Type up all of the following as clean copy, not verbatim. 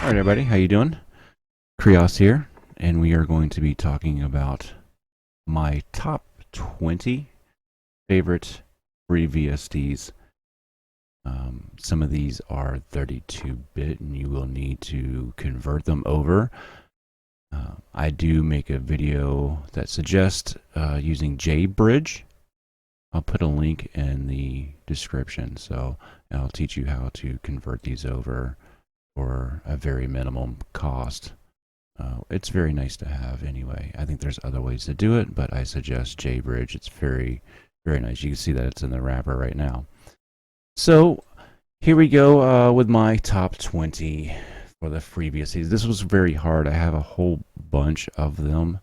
Alright everybody, how you doing? Cryo here, and we are going to be talking about my top 20 favorite free VSTs. Some of these are 32-bit and you will need to convert them over. I do make a video that suggests using jBridge. I'll put a link in the description, so I'll teach you how to convert these over for a very minimum cost. It's very nice to have anyway. I think there's other ways to do it, but I suggest jBridge. It's very, very nice. You can see that it's in the wrapper right now. So here we go with my top 20 for the free VSTs. This was very hard. I have a whole bunch of them,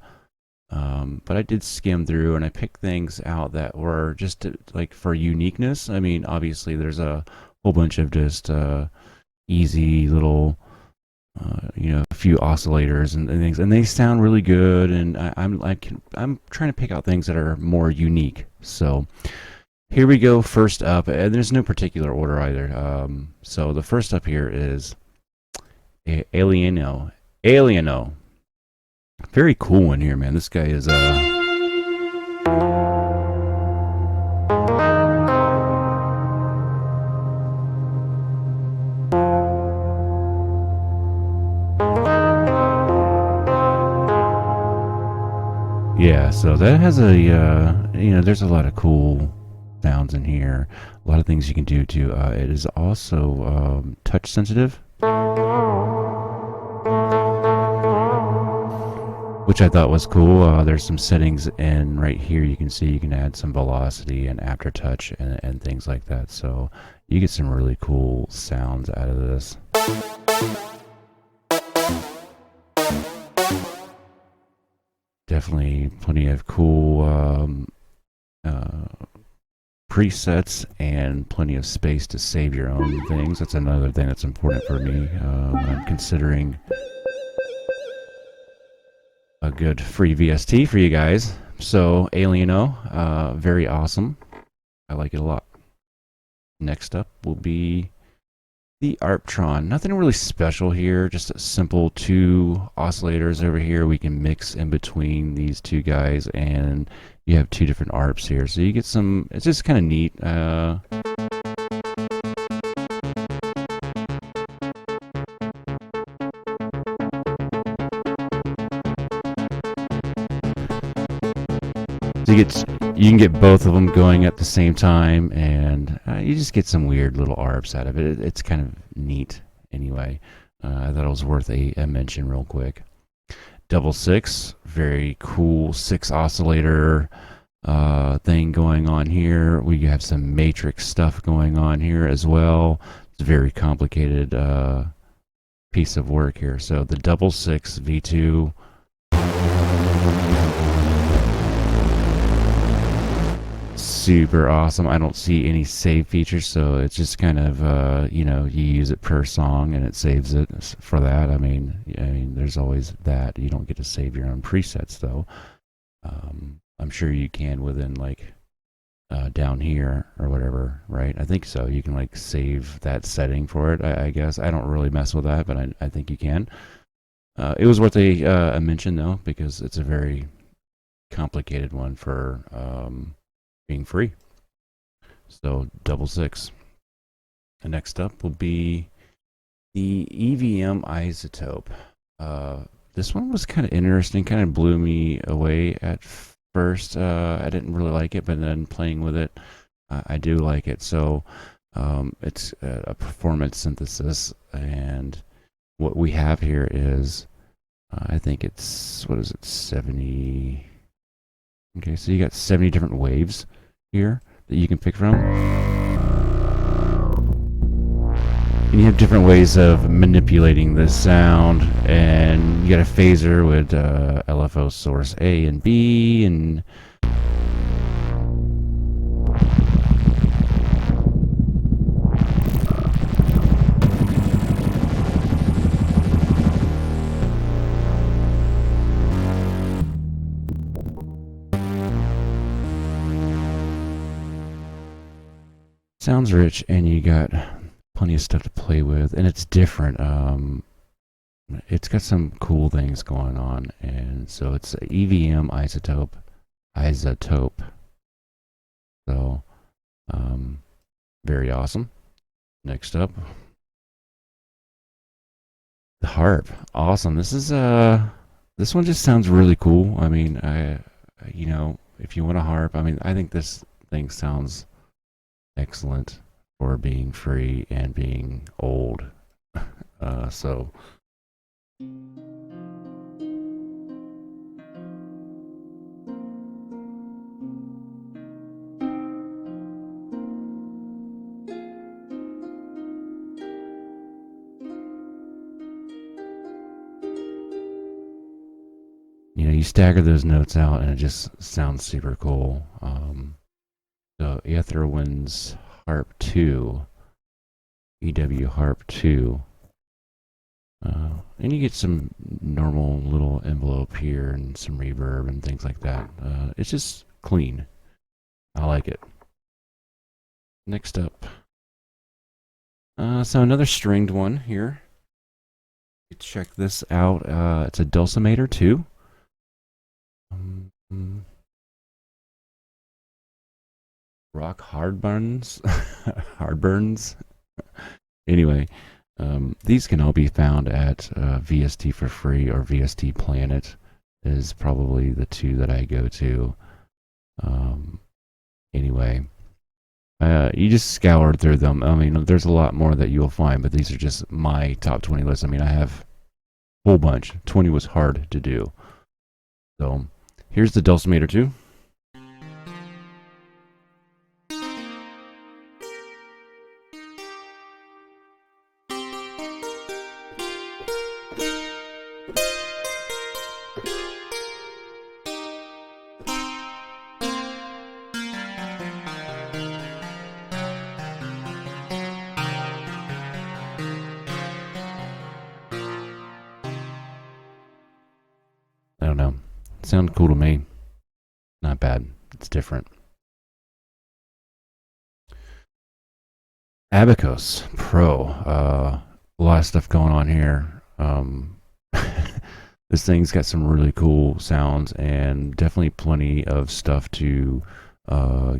but I did skim through and I picked things out that were just like for uniqueness. I mean, obviously there's a whole bunch of just easy little a few oscillators and things, and they sound really good, and I'm trying to pick out things that are more unique. So here we go. First up, and there's no particular order either. So the first up here is Alieno. Very cool one here, man. This guy is yeah, so that has a, there's a lot of cool sounds in here. A lot of things you can do too. It is also touch sensitive, which I thought was cool. There's some settings in right here. You can see you can add some velocity and aftertouch and things like that. So you get some really cool sounds out of this. Definitely plenty of cool presets and plenty of space to save your own things. That's another thing that's important for me when I'm considering a good free VST for you guys. So Alieno, very awesome. I like it a lot. Next up will be the Arptron. Nothing really special here, just a simple two oscillators over here. We can mix in between these two guys, and you have two different arps here. So you get some, it's just kind of neat. So you can get both of them going at the same time, and you just get some weird little arps out of it. It's kind of neat anyway. I thought it was worth a mention real quick. DoubleSix, very cool 6 oscillator thing going on here. We have some matrix stuff going on here as well. It's a very complicated piece of work here. So the DoubleSix V2. Super awesome. I don't see any save features, so it's just kind of you use it per song and it saves it for that. I mean there's always that. You don't get to save your own presets though. I'm sure you can within like down here or whatever, right? I think so. You can like save that setting for it. I guess I don't really mess with that, but I think you can. It was worth a mention though, because it's a very complicated one for being free. So DoubleSix. And next up will be the EVM Isotope. This one was kind of interesting, kind of blew me away at first. I didn't really like it, but then playing with it, I do like it. So it's a performance synthesis, and what we have here is, I think it's, what is it, 70... Okay, so you got 70 different waves here that you can pick from. And you have different ways of manipulating the sound, and you got a phaser with LFO source A and B, and sounds rich, and you got plenty of stuff to play with, and it's different. it's got some cool things going on, and so it's a EVM isotope. So, very awesome. Next up, the harp. Awesome. This one just sounds really cool. I mean, if you want a harp, I mean, I think this thing sounds excellent for being free and being old. So you stagger those notes out and it just sounds super cool. So Etherwind's Harp 2, EW Harp 2. And you get some normal little envelope here and some reverb and things like that. It's just clean. I like it. Next up. So another stringed one here. Check this out. It's a Dulcimator 2. Rock Hardburns. Hardburns. Anyway, these can all be found at VST for free or VST Planet is probably the two that I go to. Anyway, you just scour through them. I mean, there's a lot more that you'll find, but these are just my top 20 list. I mean, I have a whole bunch. 20 was hard to do. So here's the Dulcimator 2. I don't know. Sound cool to me. Not bad. It's different. Abacus Pro. A lot of stuff going on here. This thing's got some really cool sounds and definitely plenty of stuff to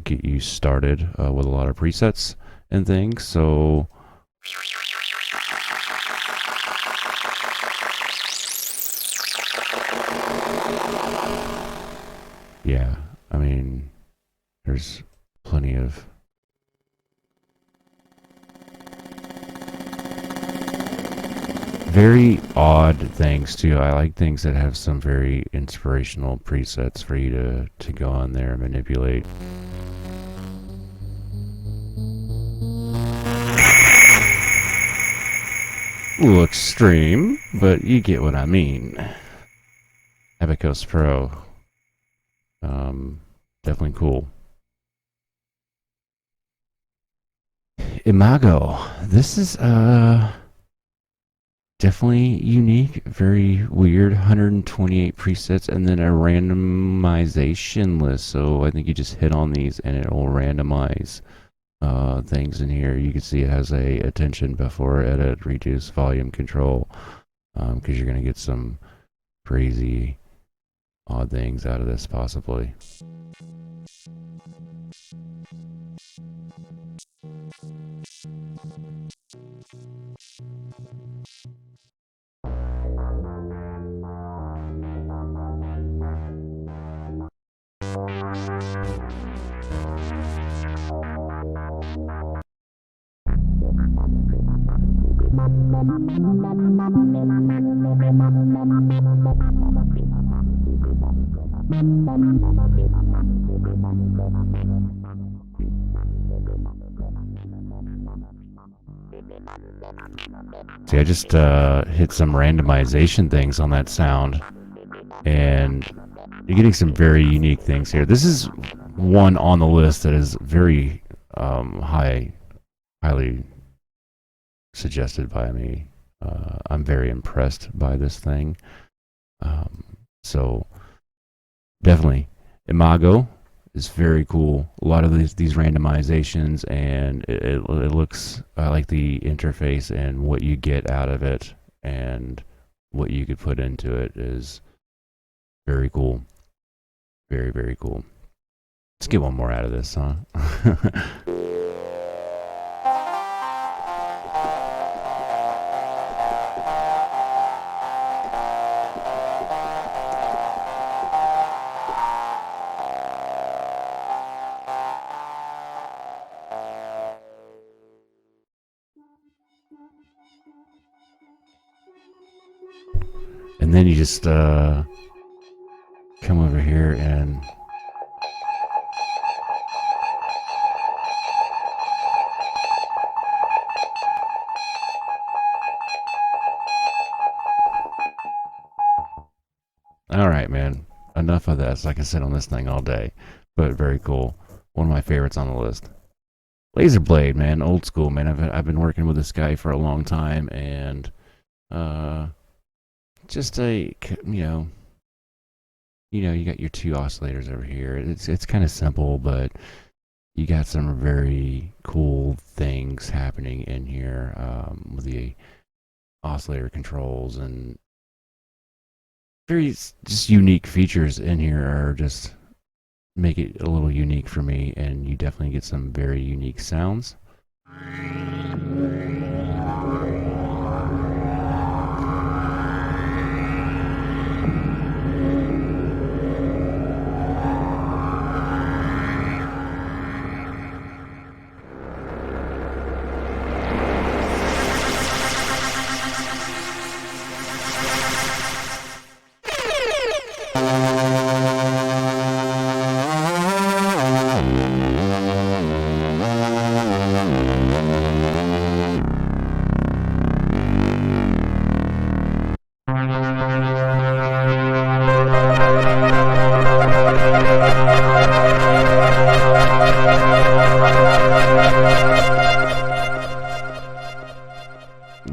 get you started with a lot of presets and things. So yeah, I mean, there's plenty of very odd things too. I like things that have some very inspirational presets for you to go on there and manipulate. A little extreme, but you get what I mean. Abacus Pro. Definitely cool. Imago. This is definitely unique, very weird. 128 presets and then a randomization list. So I think you just hit on these and it will randomize things in here. You can see it has a attention, before, edit, reduce, volume control, because you're going to get some crazy odd things out of this possibly. See, I just hit some randomization things on that sound, and you're getting some very unique things here. This is one on the list that is very highly suggested by me. I'm very impressed by this thing. So definitely, Imago is very cool. A lot of these randomizations, and it looks, I like the interface and what you get out of it, and what you could put into it is very cool. Very, very cool. Let's get one more out of this, huh? And then you just come over here and all right, man. Enough of this. I can sit on this thing all day, but very cool. One of my favorites on the list. Laser blade, man, old school, man. I've been working with this guy for a long time, and just you got your two oscillators over here. It's kind of simple, but you got some very cool things happening in here with the oscillator controls, and very just unique features in here are just make it a little unique for me, and you definitely get some very unique sounds.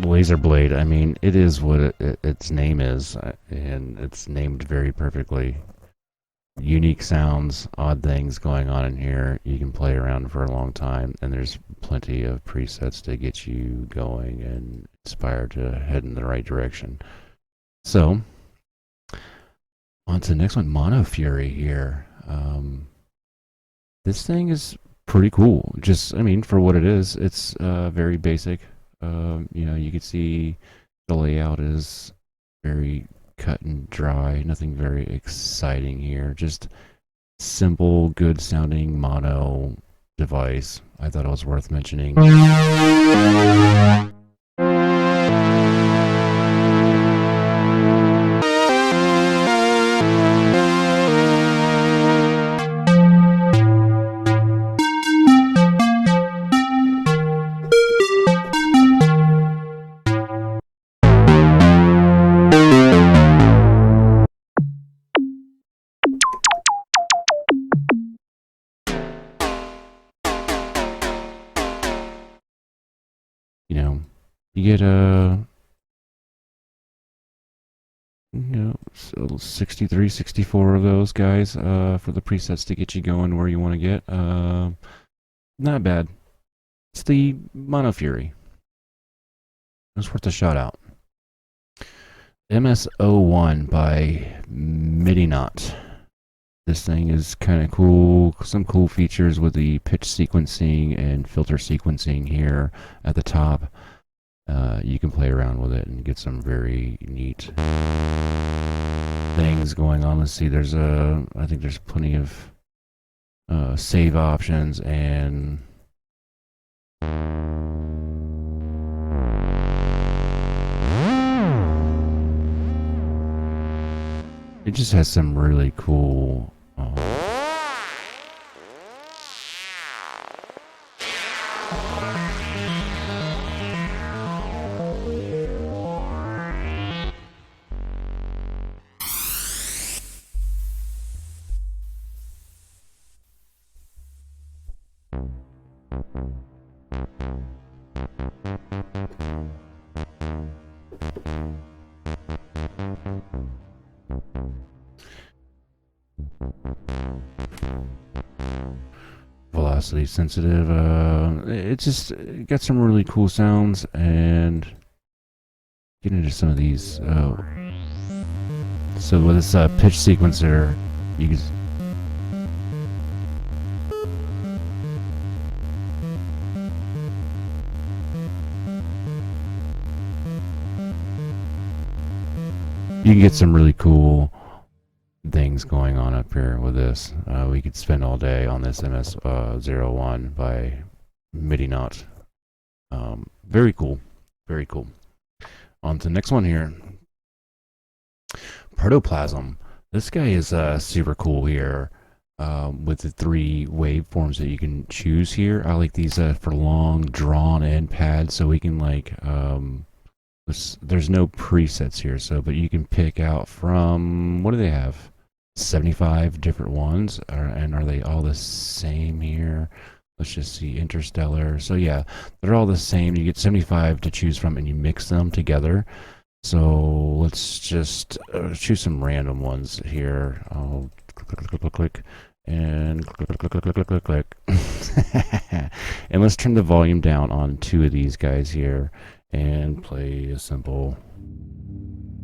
Laser blade, I mean, it is what its name is, and it's named very perfectly. Unique sounds, odd things going on in here. You can play around for a long time, and there's plenty of presets to get you going and inspired to head in the right direction. So, on to the next one, Mono Fury here. This thing is pretty cool. Just, I mean, for what it is, it's very basic. You can see the layout is very cut and dry, nothing very exciting here. Just simple, good sounding mono device. I thought it was worth mentioning. You get a 63, 64 of those guys for the presets to get you going where you want to get. Not bad. It's the Mono Fury. It's worth a shout out. MS01 by MIDI Not. This thing is kind of cool. Some cool features with the pitch sequencing and filter sequencing here at the top. You can play around with it and get some very neat things going on. Let's see, I think there's plenty of save options, and it just has some really cool velocity sensitive. It got some really cool sounds, and get into some of these. So with this pitch sequencer, you can get some really cool things going on up here with this. We could spend all day on this MS-01 by MIDI Not. Very cool. Very cool. On to the next one here. Protoplasm. This guy is super cool here with the 3 waveforms that you can choose here. I like these for long drawn-in pads, so we can like there's no presets here, so but you can pick out from, what do they have? 75 different ones, and are they all the same here? Let's just see, Interstellar. So yeah, they're all the same. You get 75 to choose from, and you mix them together. So let's just choose some random ones here. I'll click, and click. And let's turn the volume down on 2 of these guys here and play a simple.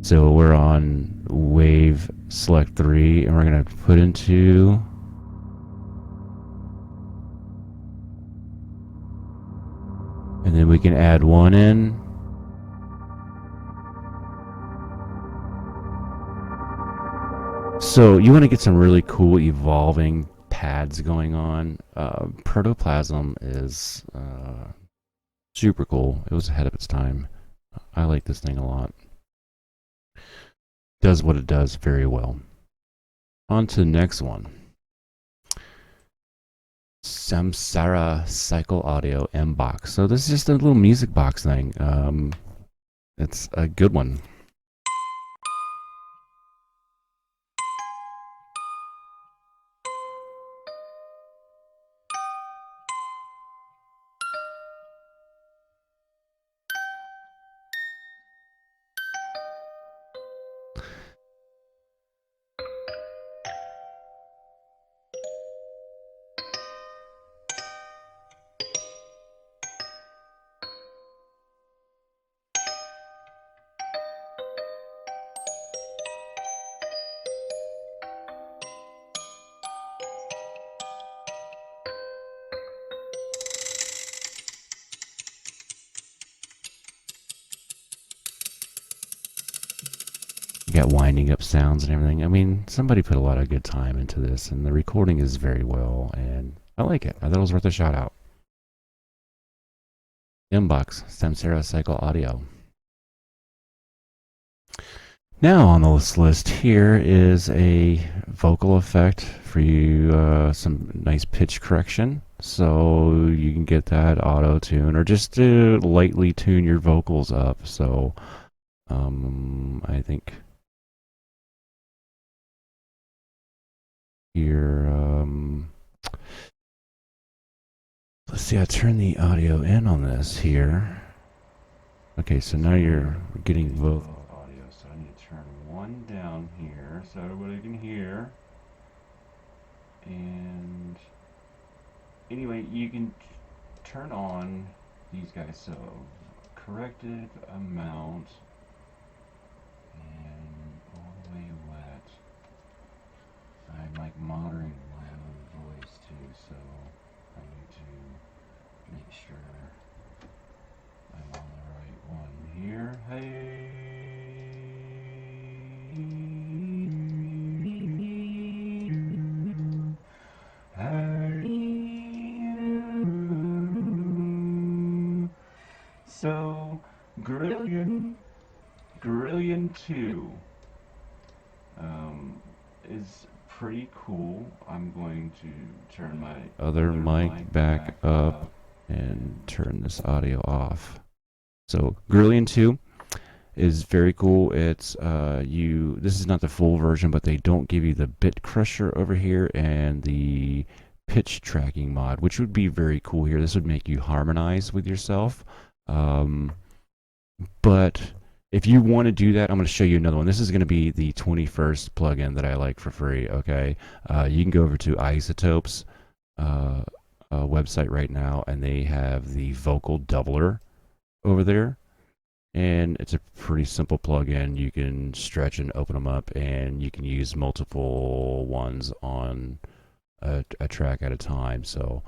So we're on wave select 3, and we're going to put into and then we can add 1 in. So you want to get some really cool evolving pads going on. Protoplasm is super cool. It was ahead of its time. I like this thing a lot. Does what it does very well. On to the next one. Samsara Cycle Audio M Box. So this is just a little music box thing. It's a good one. You got winding up sounds and everything. I mean, somebody put a lot of good time into this, and the recording is very well, and I like it. I thought it was worth a shout out. Inbox, Samsara Cycle Audio. Now on this list here is a vocal effect for you, some nice pitch correction. So you can get that auto tune or just to lightly tune your vocals up. So I think here, let's see, I turn the audio in on this here. Okay, so now you're getting vocal audio, so I need to turn 1 down here so everybody can hear. And anyway, you can turn on these guys, so corrected amount and all the way wet. I'm like monitoring my own voice too, so I need to make sure I'm on the right one here. Hey. So, Grillion 2 is pretty cool. I'm going to turn my other mic back up and turn this audio off. So, Grillion 2 is very cool. It's this is not the full version, but they don't give you the bit crusher over here and the pitch tracking mod, which would be very cool here. This would make you harmonize with yourself. But if you want to do that, I'm going to show you another one. This is going to be the 21st plugin that I like for free. Okay, you can go over to Isotope's website right now, and they have the vocal doubler over there. and it's a pretty simple plugin. You can stretch and open them up, and you can use multiple ones on a track at a time. So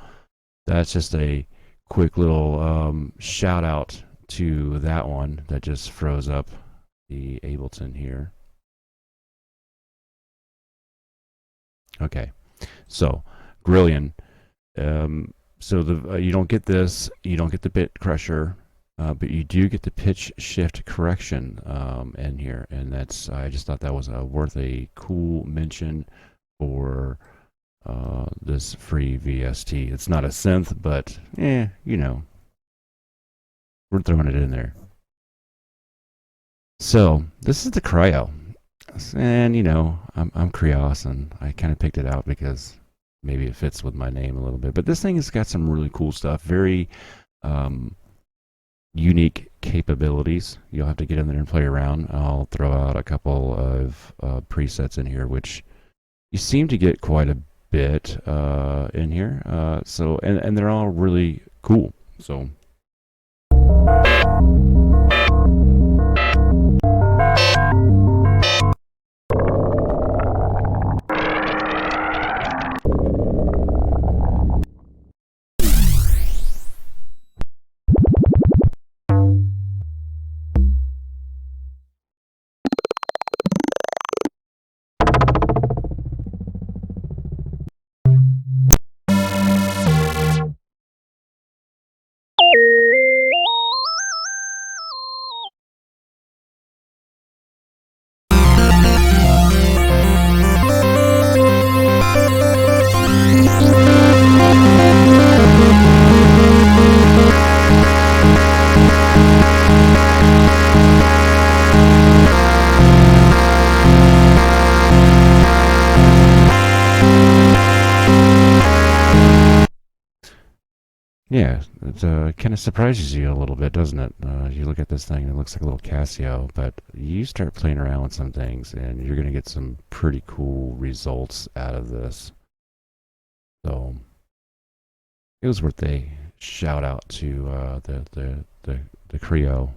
that's just a quick little shout out to that one that just froze up the Ableton here. Okay, so Grillion. So you don't get this, you don't get the bit crusher, but you do get the pitch shift correction in here, and that's, I just thought that was worth a cool mention for this free VST. It's not a synth, but you know, we're throwing it in there. So this is the Cryo, and you know, I'm Krios, and I kind of picked it out because maybe it fits with my name a little bit. But this thing has got some really cool stuff, very unique capabilities. You'll have to get in there and play around. I'll throw out a couple of presets in here, which you seem to get quite a bit in here. So and they're all really cool. So. Yeah, it kind of surprises you a little bit, doesn't it? You look at this thing and it looks like a little Casio, but you start playing around with some things and you're going to get some pretty cool results out of this. So it was worth a shout out to the Cryo.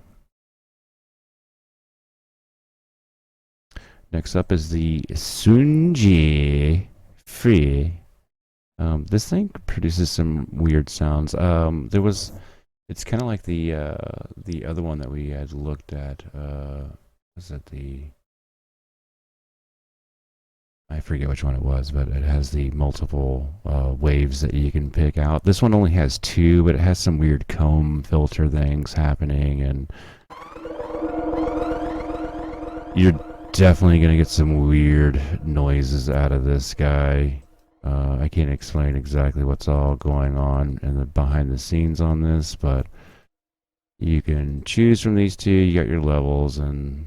Next up is the Sunji free. This thing produces some weird sounds. It's kind of like the other one that we had looked at. Was it I forget which one it was, but it has the multiple waves that you can pick out. This one only has two, but it has some weird comb filter things happening, and you're definitely gonna get some weird noises out of this guy. I can't explain exactly what's all going on in the behind the scenes on this, but you can choose from these two. You got your levels, and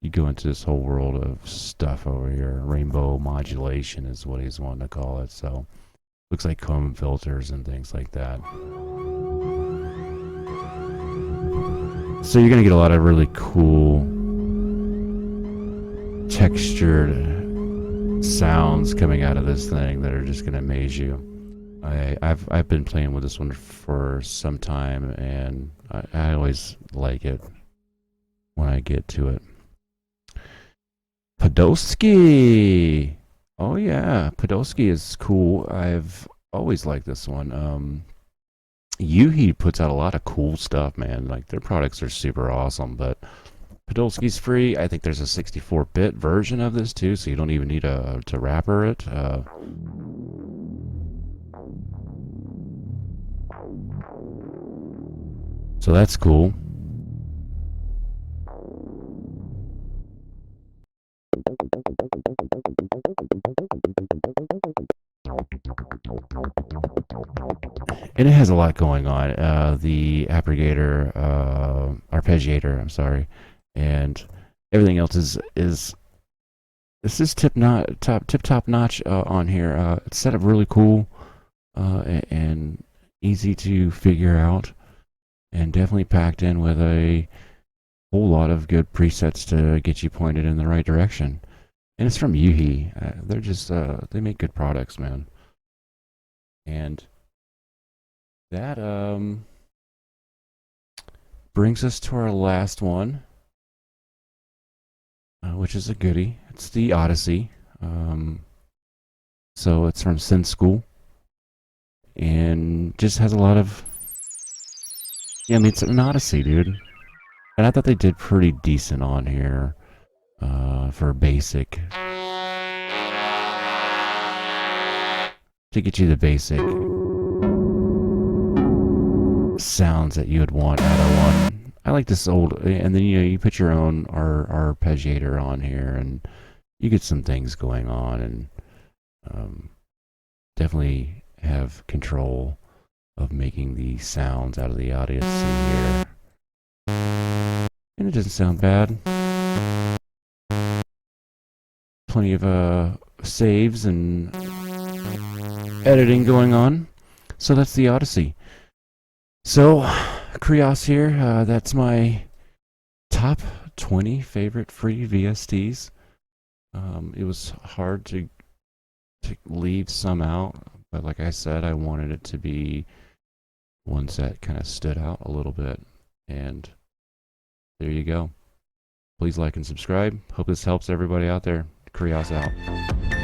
you go into this whole world of stuff over here. Rainbow modulation is what he's wanting to call it. So looks like comb filters and things like that. So you're gonna get a lot of really cool textured sounds coming out of this thing that are just going to amaze you. I've been playing with this one for some time, and I always like it when I get to it. Podolski! Oh yeah, Podolski is cool. I've always liked this one. Yuhi puts out a lot of cool stuff, man. Like, their products are super awesome, but Podolski's free. I think there's a 64-bit version of this too, so you don't even need to wrapper it. So that's cool. And it has a lot going on. The arpeggiator, I'm sorry, and everything else is this is tip top notch on here. It's set up really cool and easy to figure out, and definitely packed in with a whole lot of good presets to get you pointed in the right direction. And it's from Yuhi. They're just they make good products, man. And that brings us to our last one, which is a goodie. It's the Odyssey. So it's from Synth School, and just has a lot of, yeah, I mean, it's an Odyssey, dude. And I thought they did pretty decent on here for basic, to get you the basic sounds that you would want out of one. I like this old, and then you put your own arpeggiator on here, and you get some things going on, and definitely have control of making the sounds out of the Odyssey here. And it doesn't sound bad. Plenty of saves and editing going on. So that's the Odyssey. So, Cryo here, that's my top 20 favorite free VSTs. It was hard to leave some out, but like I said, I wanted it to be ones that kind of stood out a little bit. And there you go. Please like and subscribe. Hope this helps everybody out there. Cryo's out.